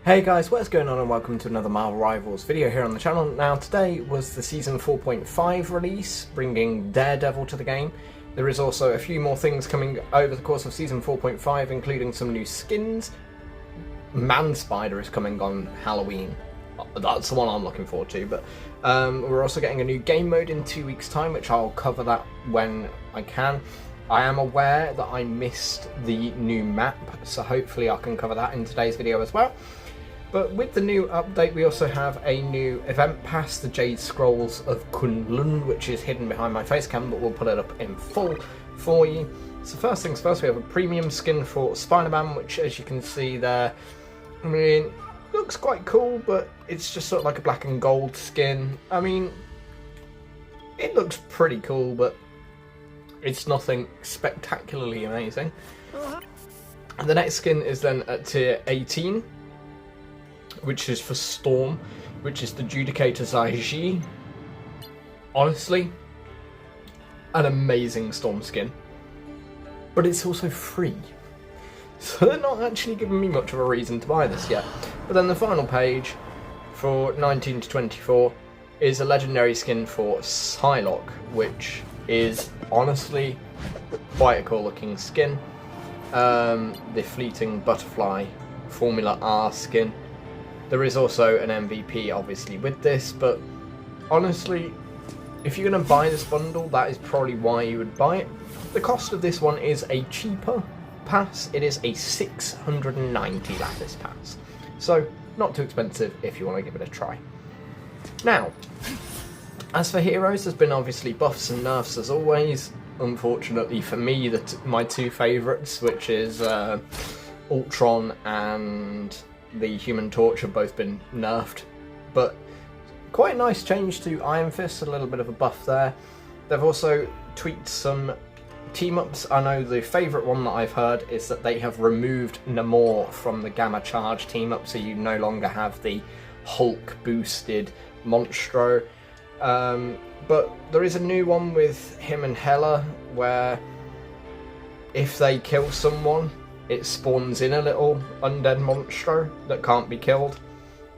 Hey guys, what's going on and welcome to another Marvel Rivals video here on the channel. Now today was the Season 4.5 release, bringing Daredevil to the game. There is also a few more things coming over the course of Season 4.5, including some new skins. Man-Spider is coming on Halloween. That's the one I'm looking forward to, but we're also getting a new game mode in 2 weeks' time, which I'll cover that when I can. I am aware that I missed the new map, so hopefully I can cover that in today's video as well. But with the new update, we also have a new event pass, the Jade Scrolls of Kunlun, which is hidden behind my face cam, but we'll put it up in full for you. So first things first, we have a premium skin for Spider-Man, which, as you can see there, I mean, looks quite cool, but it's just sort of like a black and gold skin. I mean, it looks pretty cool, but it's nothing spectacularly amazing. And the next skin is then at tier 18. Which is for Storm, which is the Judicator Zaiji. Honestly, an amazing Storm skin. But it's also free. So they're not actually giving me much of a reason to buy this yet. But then the final page, for 19 to 24, is a legendary skin for Psylocke, which is honestly quite a cool looking skin. The Fleeting Butterfly Formula R skin. There is also an MVP obviously with this, but honestly, if you're going to buy this bundle, that is probably why you would buy it. The cost of this one is a cheaper pass. It is a 690 lattice pass. So, not too expensive if you want to give it a try. Now, as for heroes, there's been obviously buffs and nerfs as always. Unfortunately for me, my two favourites, which is Ultron and the Human Torch, have both been nerfed, but quite a nice change to Iron Fist, a little bit of a buff there. They've also tweaked some team-ups. I know the favourite one that I've heard is that they have removed Namor from the Gamma Charge team-up, so you no longer have the Hulk-boosted Monstro. But there is a new one with him and Hela, where if they kill someone, it spawns in a little undead monster that can't be killed,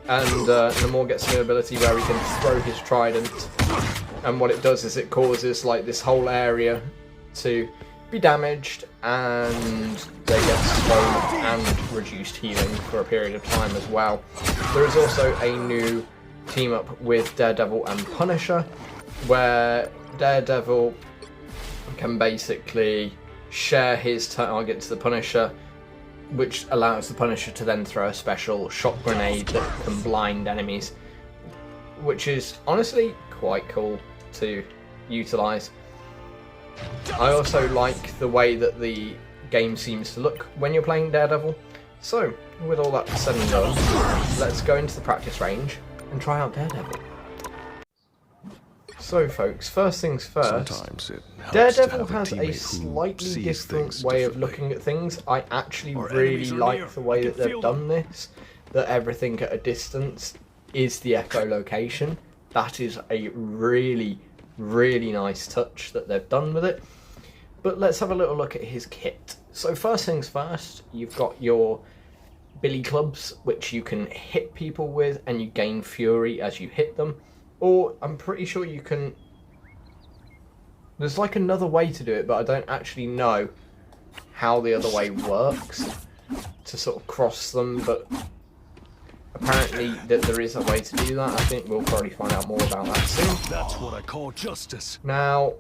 and Namor gets an ability where he can throw his trident, and what it does is it causes like this whole area to be damaged, and they get slowed and reduced healing for a period of time as well. There is also a new team up with Daredevil and Punisher, where Daredevil can basically share his target to the Punisher, which allows the Punisher to then throw a special shock grenade that can blind enemies, which is honestly quite cool to utilise. I also like the way that the game seems to look when you're playing Daredevil. So, with all that said and done, let's go into the practice range and try out Daredevil. So folks, first things first, Daredevil has a slightly different way of looking at things. I actually really like the way that they've done this, that everything at a distance is the echolocation. That is a really, really nice touch that they've done with it. But let's have a little look at his kit. So first things first, you've got your billy clubs, which you can hit people with, and you gain fury as you hit them. Or, I'm pretty sure you can... There's like another way to do it, but I don't actually know how the other way works to sort of cross them, but apparently that there is a way to do that. I think we'll probably find out more about that soon. That's what I call justice. Now,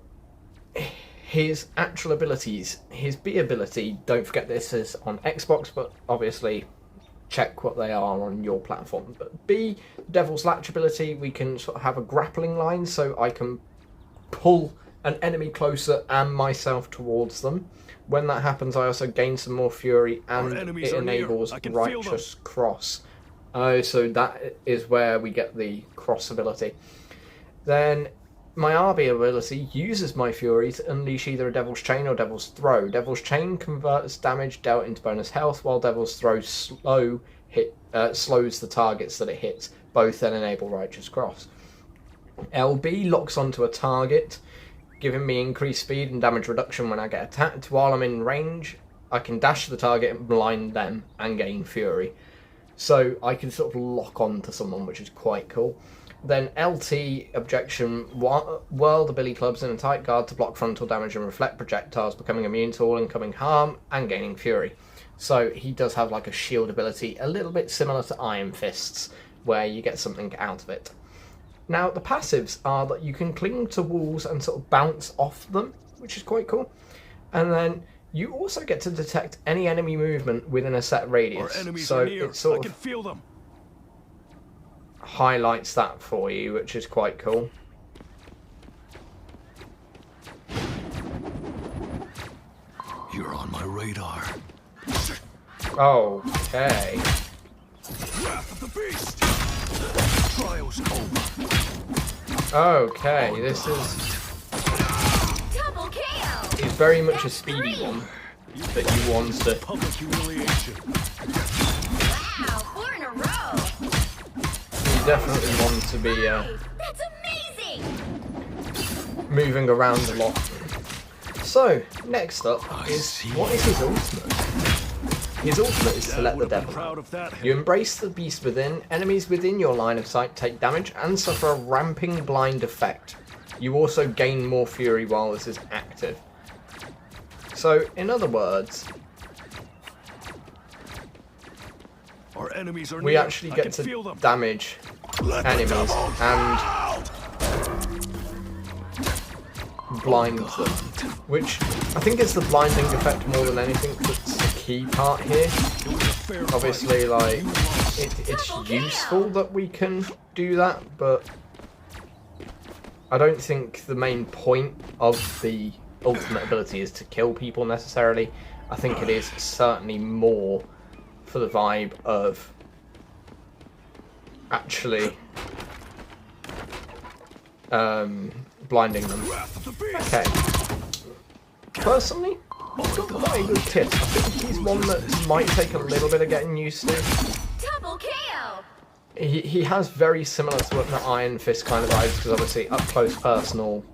his actual abilities, his B ability, don't forget this is on Xbox, but obviously check what they are on your platform. But B, Devil's Latch ability, we can sort of have a grappling line, so I can pull an enemy closer and myself towards them. When that happens, I also gain some more fury, and it enables Righteous Cross. Oh, so that is where we get the cross ability. Then my RB ability uses my fury to unleash either a Devil's Chain or Devil's Throw. Devil's Chain converts damage dealt into bonus health, while Devil's Throw slows the targets that it hits. Both then enable Righteous Cross. LB locks onto a target, giving me increased speed and damage reduction when I get attacked. While I'm in range, I can dash the target and blind them and gain fury. So I can sort of lock on to someone, which is quite cool. Then LT, objection, whirl the billy clubs in a tight guard to block frontal damage and reflect projectiles, becoming immune to all incoming harm and gaining fury. So he does have like a shield ability, a little bit similar to Iron Fists, where you get something out of it. Now the passives are that you can cling to walls and sort of bounce off them, which is quite cool. And then you also get to detect any enemy movement within a set radius. So it sort of feel them. highlights that for you, which is quite cool. You're on my radar. Okay. Wrath of the beast. Trials over. Okay, this is Double KO. he's very much a speedy one that you want to. Public humiliation. Wow, 4 in a row. You definitely want to be That's amazing. moving around a lot. So next up is what is his ultimate? His ultimate is to let the devil Proud out. of that. You embrace the beast within. Enemies within your line of sight take damage and suffer a ramping blind effect. You also gain more fury while this is active. So, in other words, Our enemies are we near. actually I get can to feel them. damage enemies and blind them, which I think is the blinding effect more than anything that's the key part here. It was a fair Obviously, like, it's useful that we can do that, but I don't think the main point of the ultimate ability is to kill people necessarily. I think it is certainly more for the vibe of actually blinding them. Wrath of the beast. Okay. Personally, he's got quite a good kit. I think he's one that might take a little bit of getting used to. Double KO. He has very similar to an Iron Fist kind of vibes, because obviously up close personal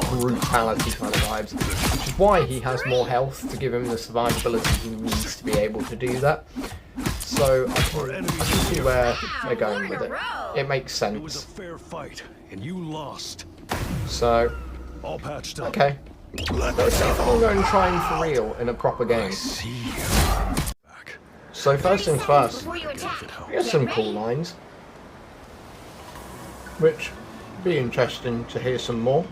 brutality kind of vibes, which is why he has more health to give him the survivability he needs to be able to do that. So I can see where they're going with it. It makes It was a sense. fair fight, and you lost. So, All patched up. okay. Let's see if I'm going to try him for real in a proper game. See you. Back. So first things first, Before you attack. here's some cool lines, which be interesting to hear some more.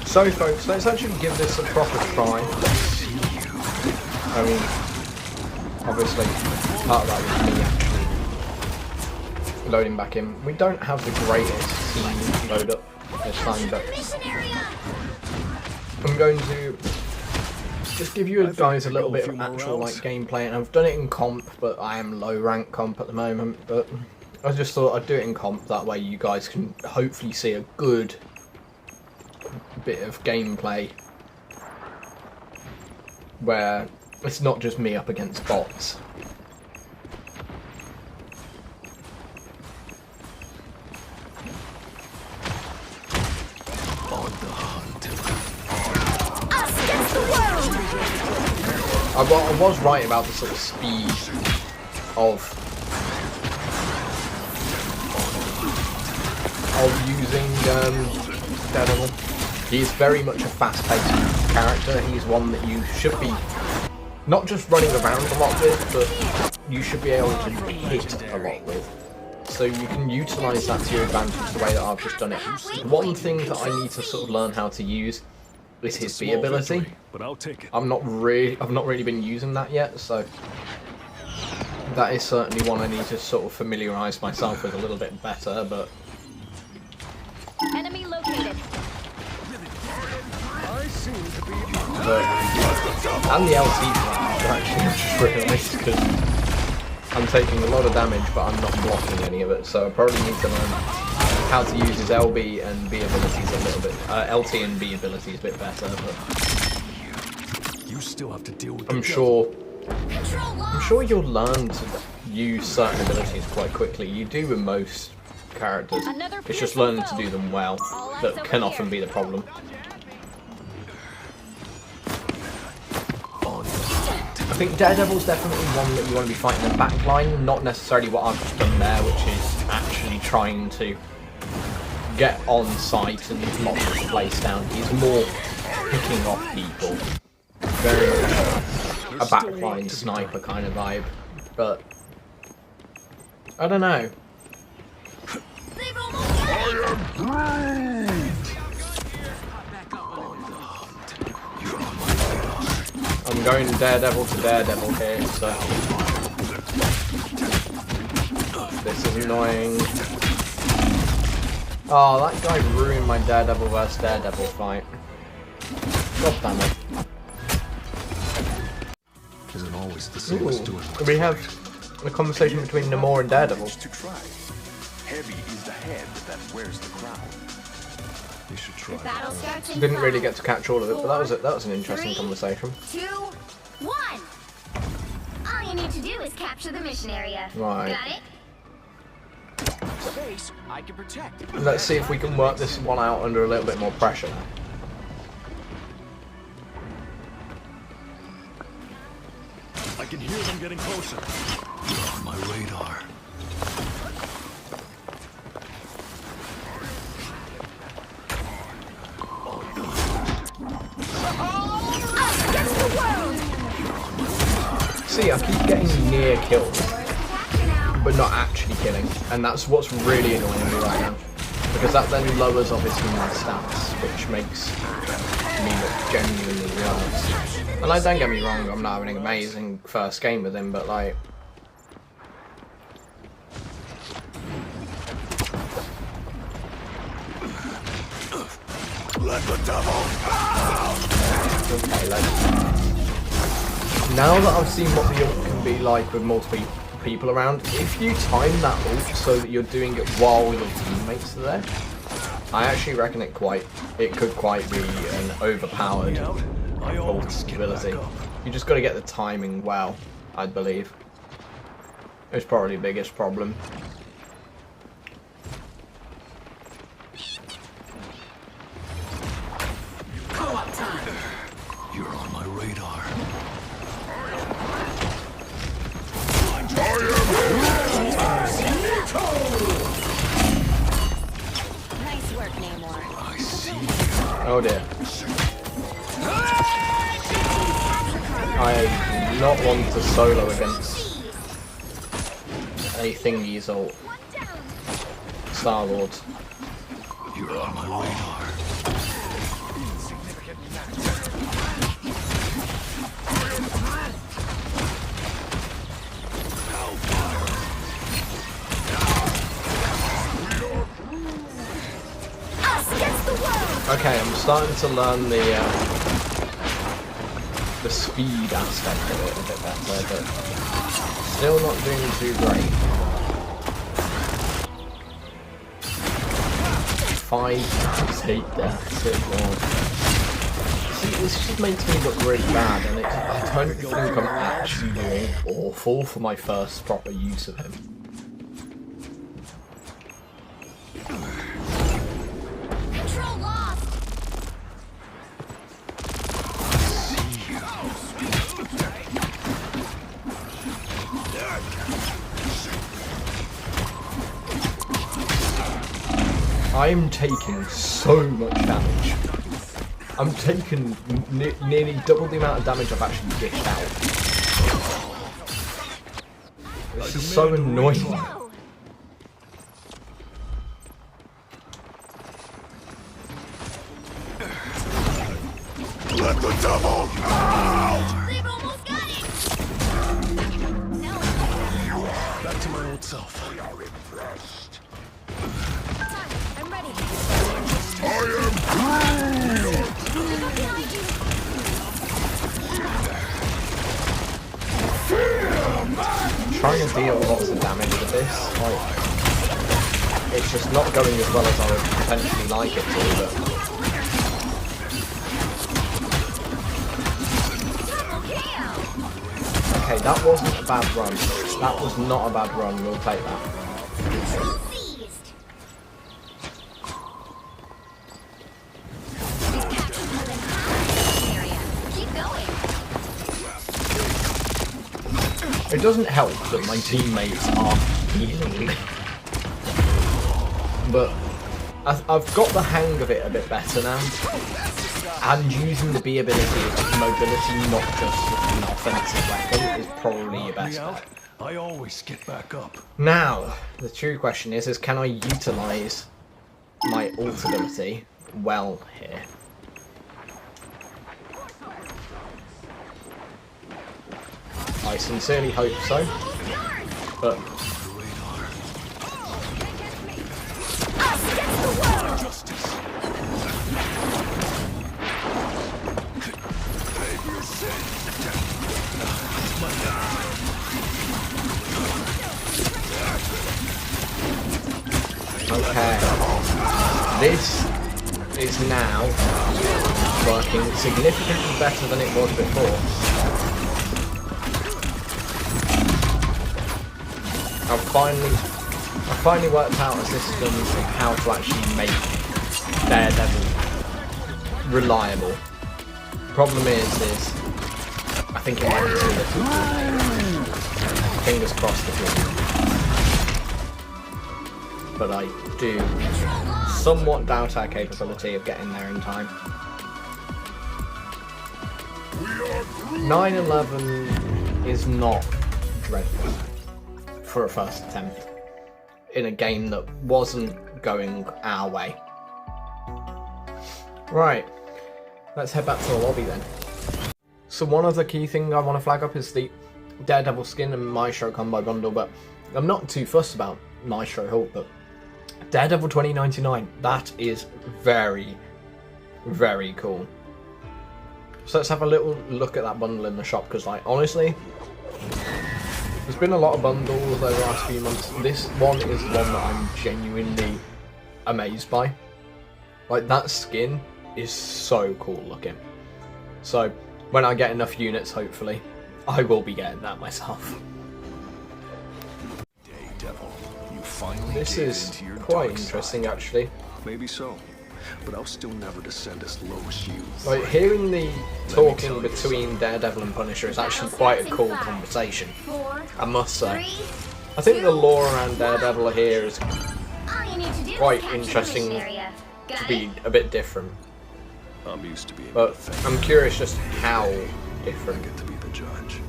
So folks, let's actually give this a proper try. I mean, obviously, part of that was me actually loading back in. We don't have the greatest team load up this time, but Mission area. I'm going to just give you guys a little bit of actual like gameplay, and I've done it in comp, but I am low rank comp at the moment, but I just thought I'd do it in comp, that way you guys can hopefully see a good bit of gameplay where it's not just me up against bots. On the hunt. Us against the world. I was right about the sort of speed of using Daredevil. He's very much a fast-paced character. He's one that you should be not just running around a lot with, but you should be able to hit a lot with. So you can utilise that to your advantage the way that I've just done it. One thing that I need to sort of learn how to use is his B ability. But I'll take it. I've not really been using that yet, so that is certainly one I need to sort of familiarise myself with a little bit better, but Enemy located. I seem to be and the LT for actually I just realised, because I'm taking a lot of damage but I'm not blocking any of it, so I probably need to learn how to use his LB and B abilities a little bit, LT and B abilities a bit better, but You still have to deal with I'm the sure Control I'm lost. sure you'll learn to use certain abilities quite quickly. You do with most characters. Another It's just fearsome learning to foe. do them well All eyes that over can here. often be the problem. think Daredevil's definitely one that you want to be fighting in backline, not necessarily what I've just done there, which is actually trying to get on site and lock his place down. He's more picking off people. Very much a backline sniper kind of vibe, but I don't know. They've almost got it. I'm going Daredevil to Daredevil here, so this is annoying. Oh, that guy ruined my Daredevil versus Daredevil fight. God damn it. Isn't always the same as doing what's We have a conversation between Namor and Daredevil. To try. Heavy is the head that wears the crown. You should try. Battle starts in Didn't really 5, get to catch all of it, but that was an interesting 3, conversation. 2, 1. All you need to do is capture the mission area. Right. Got it? Space I can protect. Let's see if we can work this one out under a little bit more pressure now. I can hear them getting closer. You're on my radar. Us against the world! See, I keep getting near kills, but not actually killing, and that's what's really annoying me right now, because that then lowers obviously my stats, which makes me look genuinely worse. And like, don't get me wrong, I'm not having an amazing first game with him, but like, Let the devil out! okay, now that I've seen what the ult can be like with multiple people around, if you time that ult so that you're doing it while your teammates are there, I actually reckon it could quite be an overpowered I ult always get back ability. up. You just got to get the timing well, I believe. It's probably the biggest problem. You're on my radar. Nice work, Namor. I see you. Oh dear. I not want to solo against a thingy's ult. One down. Star-Lord. You're on my radar. Us against the world! Okay, I'm starting to learn the speed aspect of it a bit better, but still not doing too great. 5, 8 deaths, good lord. See, this just makes me look really bad, and I don't think I'm actually doing awful for my first proper use of him. Control lost! I'm taking so much damage. I'm taking nearly double the amount of damage I've actually dished out. This is so annoying. Go! Let the devil out! They've almost got it! No. Back to my old self. I'm ready. Trying to deal lots of damage with this, like, it's just not going as well as I would potentially like it to, but Double KO! okay, that wasn't a bad run. That was not a bad run, we'll take that. Control seized! We've captured more than half the area. Keep going! doesn't help that my teammates are healing. But I've got the hang of it a bit better now. And using the B ability as mobility, not just an offensive weapon, is probably your best bet. I always get back up. Now, the true question is can I utilise my ult ability well here? I sincerely hope so, but okay, this is now working significantly better than it was before. I've finally worked out a system of how to actually make Daredevil reliable. Problem is I think it might be too little. Fingers crossed it will. But I do somewhat doubt our capability of getting there in time. 9/11 is not dreadful for a first attempt in a game that wasn't going our way. Right, let's head back to the lobby then. So one other key thing I want to flag up is the Daredevil skin and Maestro combo bundle, but I'm not too fussed about Maestro Hulk, but Daredevil 2099, that is very, very cool. So let's have a little look at that bundle in the shop, because like honestly, there's been a lot of bundles over the last few months. This one is one that I'm genuinely amazed by. Like that skin is so cool looking. So when I get enough units, hopefully, I will be getting that myself. Daredevil, you finally This gave is into your quite dark interesting side. actually. Maybe so, but I'll still never descend as low as you. Like hearing the talking between Daredevil and Punisher is actually quite a cool conversation, I must say. I think the lore around Daredevil here is quite interesting to be a bit different. I'm used to being But pathetic. I'm curious just how different. I get to be the judge.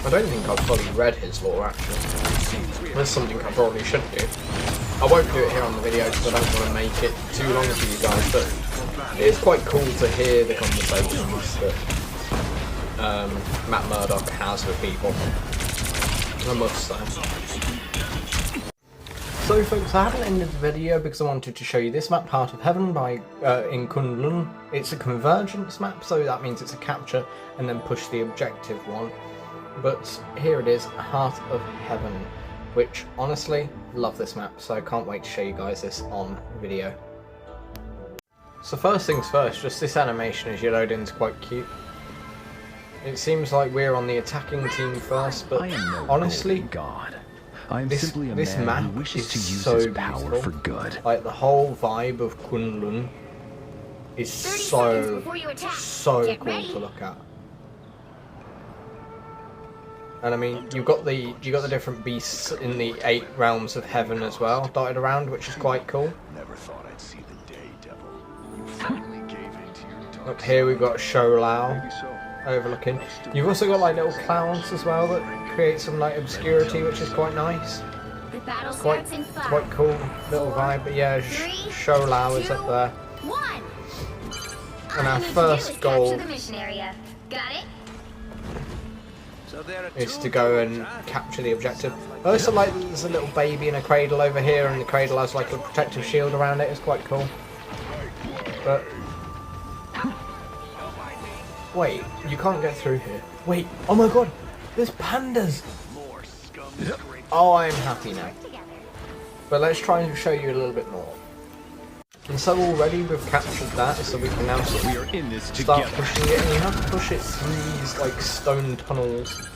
I don't think I've fully read his lore actually. That's something I probably should do. I won't do it here on the video because I don't want to make it too long for you guys, but it is quite cool to hear the conversations that Matt Murdock has with people, I must say. So folks, I haven't ended the video because I wanted to show you this map, Heart of Heaven in Kunlun. It's a convergence map, so that means it's a capture and then push the objective one. But here it is, Heart of Heaven, which honestly, love this map, so I can't wait to show you guys this on video. So first things first, just this animation as you load in is quite cute. It seems like we're on the attacking team first, but honestly, God. I am this simply a this man map who wishes is to use so his power beautiful. for good. Like the whole vibe of Kunlun is 30 seconds so before you attack. so Get cool ready. to look at. And I mean, you've got the different beasts in the 8 realms of heaven as well, dotted around, which is quite cool. Never thought I'd see the day, Devil. You finally gave in to your dark Up here we've got Sholau Maybe so. overlooking. You've also got like little clouds as well that create some like obscurity, which is quite nice. The battle Quite starts in 5, quite cool little vibe. But yeah, 3, Sholau is up there. 1. And our All you need to do first is goal capture the mission area. Got it? is to go and capture the objective. Also, like, there's a little baby in a cradle over here, and the cradle has like a protective shield around it. It's quite cool. But wait, you can't get through here. Wait, oh my god, there's pandas. Oh, I'm happy now. But let's try and show you a little bit more. And so already we've captured that, so we can now sort of We are in this start together. pushing it, and you have to push it through these like stone tunnels.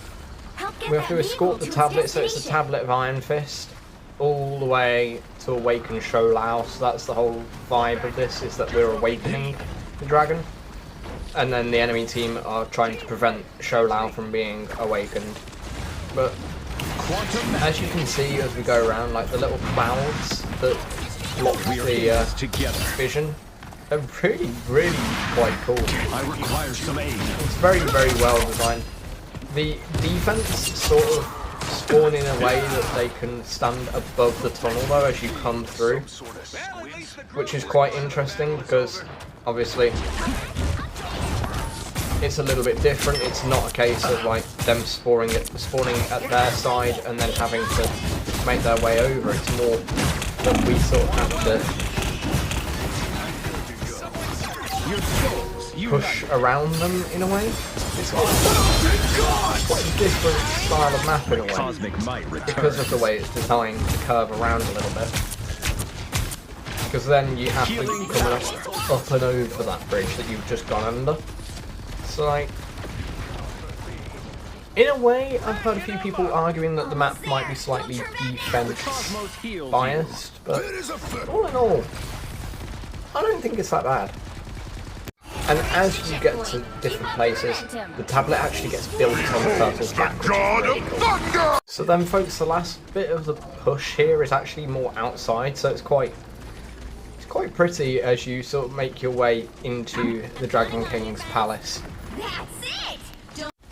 Help get We have that to escort the vehicle to its tablet, so it's the destination. tablet of Iron Fist, all the way to awaken Sholau. So that's the whole vibe of this, is that we're awakening the dragon. and then the enemy team are trying to prevent Sholau from being awakened. But as you can see as we go around, like the little clouds that block the vision are really, really quite cool. I require some aid. It's very, very well designed. The defense sort of spawn in a way that they can stand above the tunnel though as you come through, which is quite interesting because obviously it's a little bit different. It's not a case of like them spawning at their side and then having to make their way over. It's more that we sort of have to push around them in a way. It's quite a different style of map in a way, because of the way it's designed to curve around a little bit. Because then you have to come up and over that bridge that you've just gone under. So like, in a way, I've heard a few people arguing that the map might be slightly defense biased, but all in all, I don't think it's that bad. And as you get to different places, the tablet actually gets built on the turtle's back, which is really cool. So then folks, the last bit of the push here is actually more outside, so it's quite pretty as you sort of make your way into the Dragon King's palace.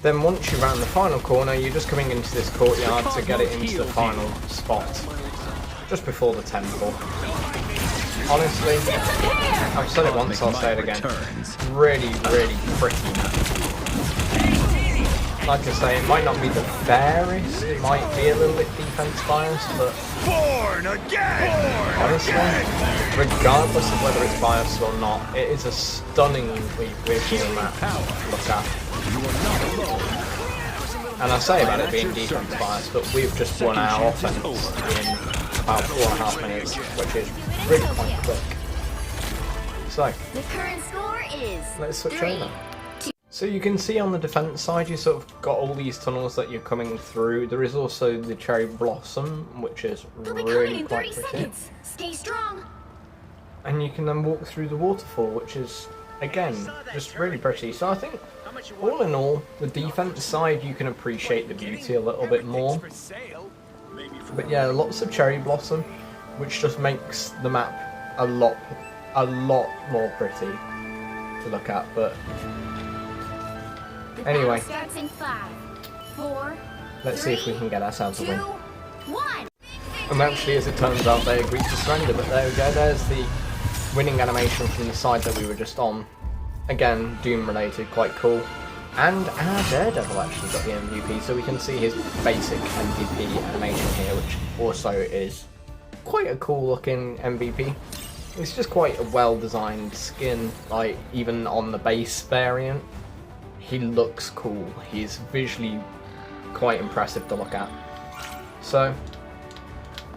Then once you're around the final corner, you're just coming into this courtyard to get it into the final spot, just before the temple. Honestly, I've said it once, I'll say it again. Really, really pretty map. Like I say, it might not be the fairest, it might be a little bit defense biased, but honestly, regardless of whether it's biased or not, it is a stunningly visual map to look at. And I say about it being defense biased, but we've just won our offense in about 4.5 minutes, which is really quite quick. So, The current score is let's switch over. So you can see on the defense side, you sort of got all these tunnels that you're coming through. There is also the cherry blossom, which is really quite pretty. Stay strong. And you can then walk through the waterfall, which is, again, just really pretty. So I think, all in all, the defense side, you can appreciate the beauty a little bit more. But yeah, lots of cherry blossom, which just makes the map a lot more pretty to look at. But anyway, let's see if we can get ourselves a win. And actually, as it turns out, they agreed to surrender, but there we go, there's the winning animation from the side that we were just on. Again, Doom related, quite cool. And our Daredevil actually got the MVP, so we can see his basic MVP animation here, which also is quite a cool looking MVP. It's just quite a well designed skin, like even on the base variant. He looks cool, he's visually quite impressive to look at. So,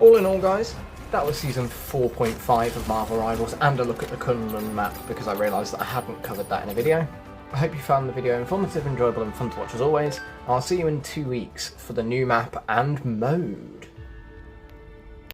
all in all guys, that was season 4.5 of Marvel Rivals, and a look at the Kunlun map, because I realised that I hadn't covered that in a video. I hope you found the video informative, enjoyable and fun to watch as always. I'll see you in 2 weeks for the new map and mode.